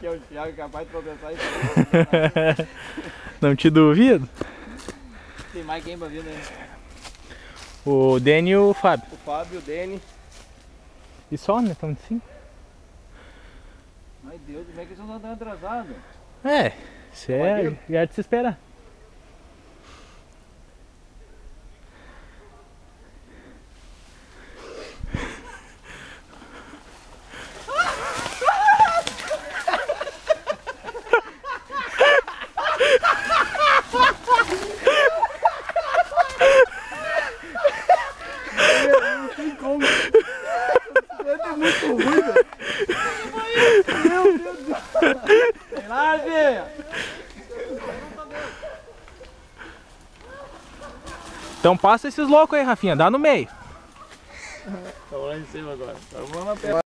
que é o Thiago capaz de tropeçar e Não te duvido. tem mais quem pra vir, né? O Dani e o Fábio. O Fábio, o Dani. E só, né? Estão de 5. Ai Deus, como é que eles estão tão atrasados? É, isso é de se esperar. Não tem como. É muito ruim, velho. Meu Deus do céu. Sei lá, velho. Então passa esses loucos aí, Rafinha. Dá no meio. Estamos lá em cima agora. Vamos lá perto.